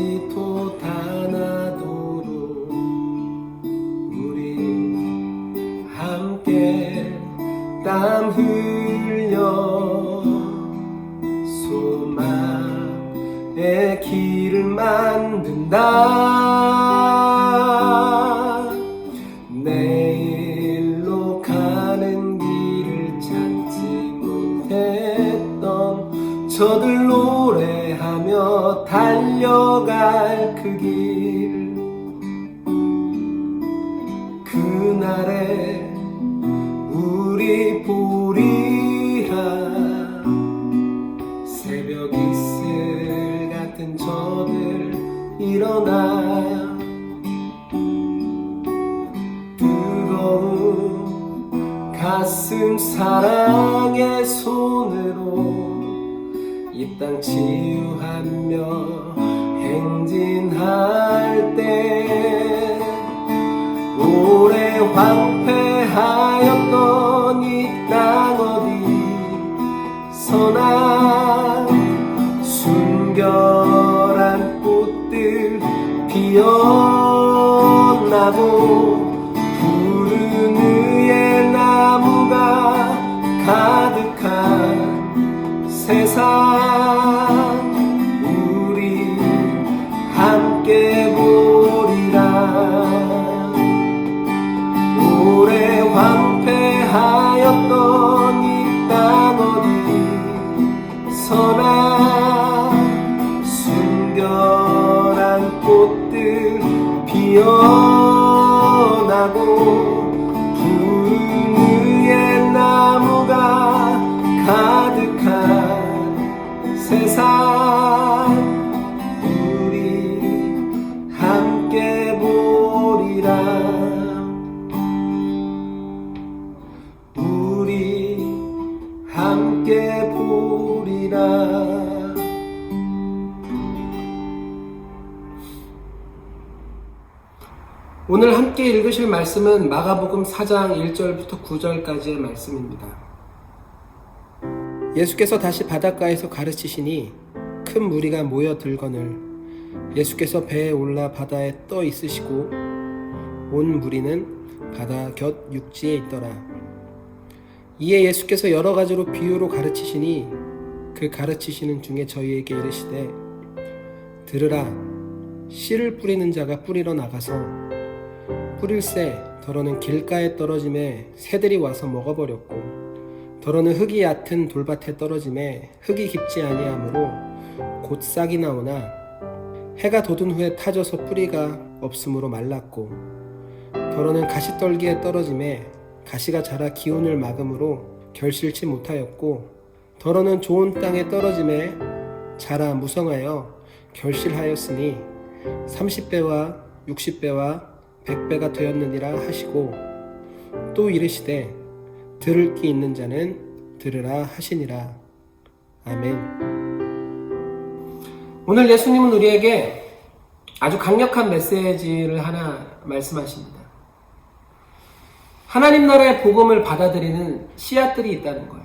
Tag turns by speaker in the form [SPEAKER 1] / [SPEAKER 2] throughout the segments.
[SPEAKER 1] 다시 돋아나도록 우리 함께 땀 흘려 소망의 길을 만든다. 내일로 가는 길을 찾지 못했던 저들 노래하며 달려갈 그 길, 그날에 우리 보리라. 새벽 이슬 같은 저들 일어나 뜨거운 가슴 사랑의 손으로 이 땅 치유하며 행진할 때 오래 황폐하였던 이 땅 어디서나 순결한 꽃들 피어나고 푸른 위에 나무가 가득한 세상 우리 함께 보리라. 오래 황폐하였던 이 땅 어디서나 순결한 꽃들 피어나고 푸른 위에 나무가 가득한 세상 우리 함께 보리라. 우리 함께 보리라. 오늘 함께 읽으실 말씀은 마가복음 4장 1절부터 9절까지의 말씀입니다. 예수께서 다시 바닷가에서 가르치시니 큰 무리가 모여들거늘 예수께서 배에 올라 바다에 떠 있으시고 온 무리는 바다 곁 육지에 있더라. 이에 예수께서 여러 가지로 비유로 가르치시니 그 가르치시는 중에 저희에게 이르시되 들으라. 씨를 뿌리는 자가 뿌리러 나가서 뿌릴새 더러는 길가에 떨어짐에 새들이 와서 먹어버렸고 더러는 흙이 얕은 돌밭에 떨어짐에 흙이 깊지 아니하므로 곧 싹이 나오나 해가 돋은 후에 타져서 뿌리가 없으므로 말랐고 더러는 가시떨기에 떨어짐에 가시가 자라 기운을 막음으로 결실치 못하였고 더러는 좋은 땅에 떨어짐에 자라 무성하여 결실하였으니 30배와 60배와 100배가 되었느니라 하시고 또 이르시되 들을 귀 있는 자는 들으라 하시니라. 아멘. 오늘 예수님은 우리에게 아주 강력한 메시지를 하나 말씀하십니다. 하나님 나라의 복음을 받아들이는 씨앗들이 있다는 거예요.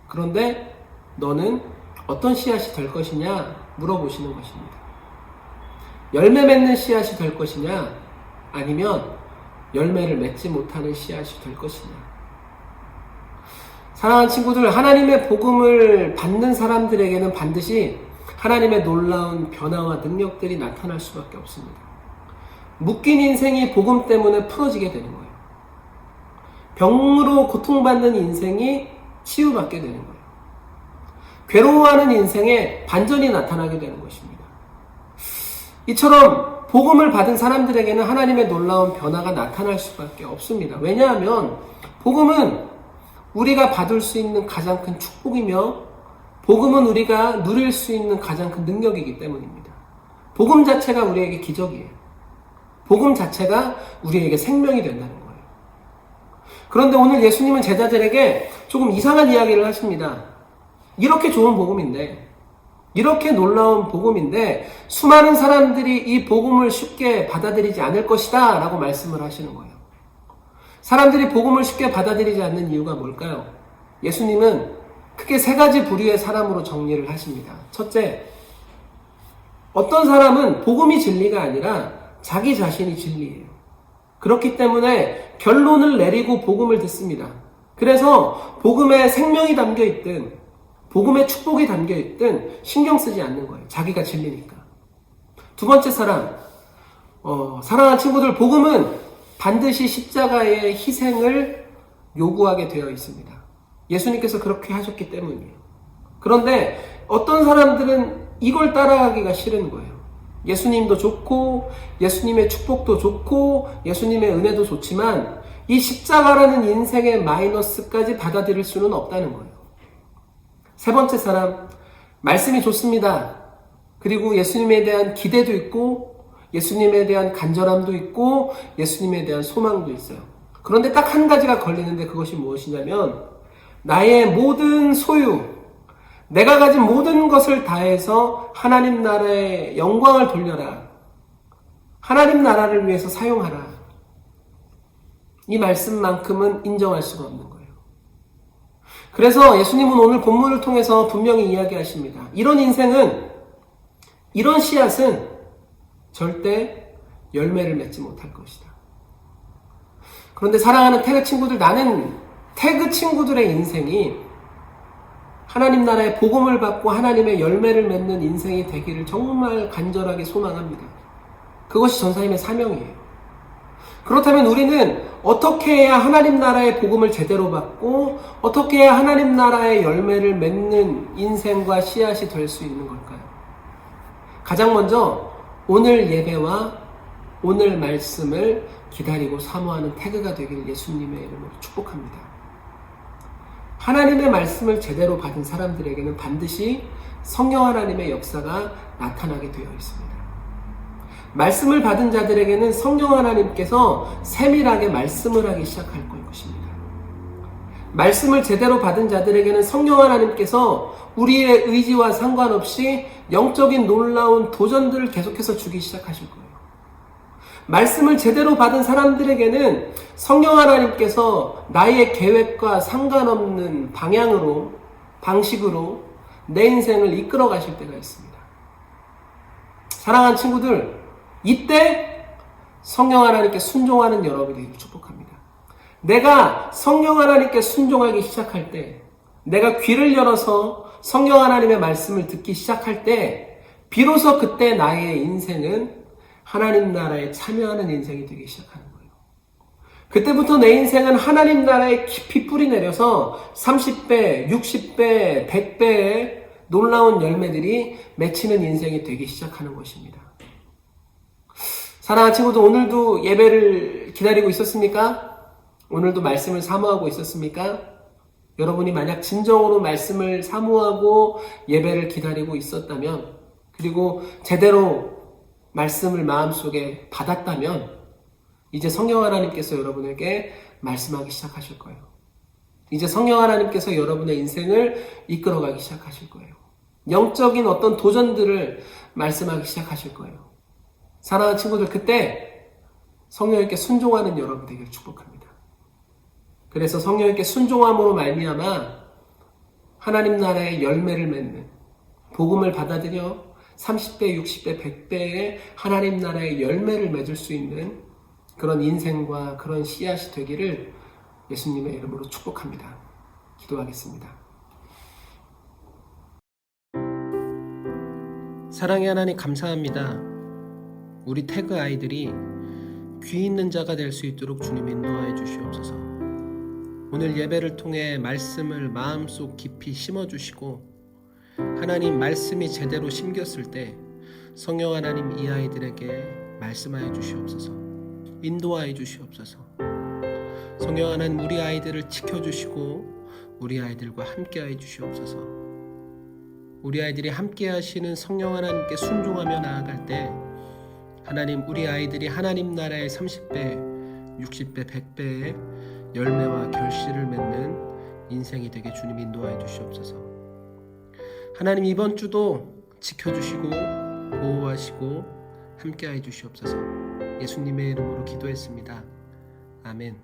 [SPEAKER 1] 그런데 너는 어떤 씨앗이 될 것이냐 물어보시는 것입니다. 열매 맺는 씨앗이 될 것이냐 아니면 열매를 맺지 못하는 씨앗이 될 것이냐. 사랑하는 친구들, 하나님의 복음을 받는 사람들에게는 반드시 하나님의 놀라운 변화와 능력들이 나타날 수밖에 없습니다. 묶인 인생이 복음 때문에 풀어지게 되는 거예요. 병으로 고통받는 인생이 치유받게 되는 거예요. 괴로워하는 인생에 반전이 나타나게 되는 것입니다. 이처럼 복음을 받은 사람들에게는 하나님의 놀라운 변화가 나타날 수밖에 없습니다. 왜냐하면 복음은 우리가 받을 수 있는 가장 큰 축복이며 복음은 우리가 누릴 수 있는 가장 큰 능력이기 때문입니다. 복음 자체가 우리에게 기적이에요. 복음 자체가 우리에게 생명이 된다는 거예요. 그런데 오늘 예수님은 제자들에게 조금 이상한 이야기를 하십니다. 이렇게 좋은 복음인데, 이렇게 놀라운 복음인데 수많은 사람들이 이 복음을 쉽게 받아들이지 않을 것이다 라고 말씀을 하시는 거예요. 사람들이 복음을 쉽게 받아들이지 않는 이유가 뭘까요? 예수님은 크게 세 가지 부류의 사람으로 정리를 하십니다. 첫째, 어떤 사람은 복음이 진리가 아니라 자기 자신이 진리예요. 그렇기 때문에 결론을 내리고 복음을 듣습니다. 그래서 복음에 생명이 담겨 있든 복음에 축복이 담겨 있든 신경 쓰지 않는 거예요. 자기가 진리니까. 두 번째 사람, 사랑하는 친구들, 복음은 반드시 십자가의 희생을 요구하게 되어 있습니다. 예수님께서 그렇게 하셨기 때문이에요. 그런데 어떤 사람들은 이걸 따라가기가 싫은 거예요. 예수님도 좋고 예수님의 축복도 좋고 예수님의 은혜도 좋지만 이 십자가라는 인생의 마이너스까지 받아들일 수는 없다는 거예요. 세 번째 사람, 말씀이 좋습니다. 그리고 예수님에 대한 기대도 있고 예수님에 대한 간절함도 있고 예수님에 대한 소망도 있어요. 그런데 딱 한 가지가 걸리는데 그것이 무엇이냐면 나의 모든 소유, 내가 가진 모든 것을 다해서 하나님 나라의 영광을 돌려라. 하나님 나라를 위해서 사용하라. 이 말씀만큼은 인정할 수가 없는 거예요. 그래서 예수님은 오늘 본문을 통해서 분명히 이야기하십니다. 이런 인생은, 이런 씨앗은 절대 열매를 맺지 못할 것이다. 그런데 사랑하는 태그 친구들, 나는 태그 친구들의 인생이 하나님 나라의 복음을 받고 하나님의 열매를 맺는 인생이 되기를 정말 간절하게 소망합니다. 그것이 전사님의 사명이에요. 그렇다면 우리는 어떻게 해야 하나님 나라의 복음을 제대로 받고 어떻게 해야 하나님 나라의 열매를 맺는 인생과 씨앗이 될 수 있는 걸까요? 가장 먼저 오늘 예배와 오늘 말씀을 기다리고 사모하는 태그가 되길 예수님의 이름으로 축복합니다. 하나님의 말씀을 제대로 받은 사람들에게는 반드시 성령 하나님의 역사가 나타나게 되어 있습니다. 말씀을 받은 자들에게는 성령 하나님께서 세밀하게 말씀을 하기 시작할 것입니다. 말씀을 제대로 받은 자들에게는 성령 하나님께서 우리의 의지와 상관없이 영적인 놀라운 도전들을 계속해서 주기 시작하실 거예요. 말씀을 제대로 받은 사람들에게는 성령 하나님께서 나의 계획과 상관없는 방식으로 내 인생을 이끌어 가실 때가 있습니다. 사랑하는 친구들, 이때 성령 하나님께 순종하는 여러분이 되기를 축복합니다. 내가 성령 하나님께 순종하기 시작할 때, 내가 귀를 열어서 성령 하나님의 말씀을 듣기 시작할 때, 비로소 그때 나의 인생은 하나님 나라에 참여하는 인생이 되기 시작하는 거예요. 그때부터 내 인생은 하나님 나라에 깊이 뿌리 내려서 30배, 60배, 100배의 놀라운 열매들이 맺히는 인생이 되기 시작하는 것입니다. 사랑하는 친구들, 오늘도 예배를 기다리고 있었습니까? 오늘도 말씀을 사모하고 있었습니까? 여러분이 만약 진정으로 말씀을 사모하고 예배를 기다리고 있었다면, 그리고 제대로 말씀을 마음속에 받았다면 이제 성령 하나님께서 여러분에게 말씀하기 시작하실 거예요. 이제 성령 하나님께서 여러분의 인생을 이끌어가기 시작하실 거예요. 영적인 어떤 도전들을 말씀하기 시작하실 거예요. 사랑하는 친구들, 그때 성령님께 순종하는 여러분 되기를 축복합니다. 그래서 성령님께 순종함으로 말미암아 하나님 나라의 열매를 맺는, 복음을 받아들여 30배, 60배, 100배의 하나님 나라의 열매를 맺을 수 있는 그런 인생과 그런 씨앗이 되기를 예수님의 이름으로 축복합니다. 기도하겠습니다. 사랑의 하나님, 감사합니다. 우리 태그 아이들이 귀 있는 자가 될 수 있도록 주님 인도하여 주시옵소서. 오늘 예배를 통해 말씀을 마음속 깊이 심어주시고 하나님 말씀이 제대로 심겼을 때 성령 하나님 이 아이들에게 말씀하여 주시옵소서. 인도하여 주시옵소서. 성령 하나님 우리 아이들을 지켜주시고 우리 아이들과 함께하여 주시옵소서. 우리 아이들이 함께 하시는 성령 하나님께 순종하며 나아갈 때 하나님 우리 아이들이 하나님 나라의 30배, 60배, 100배의 열매와 결실을 맺는 인생이 되게 주님 인도하여 주시옵소서. 하나님 이번 주도 지켜주시고 보호하시고 함께하여 주시옵소서. 예수님의 이름으로 기도했습니다. 아멘.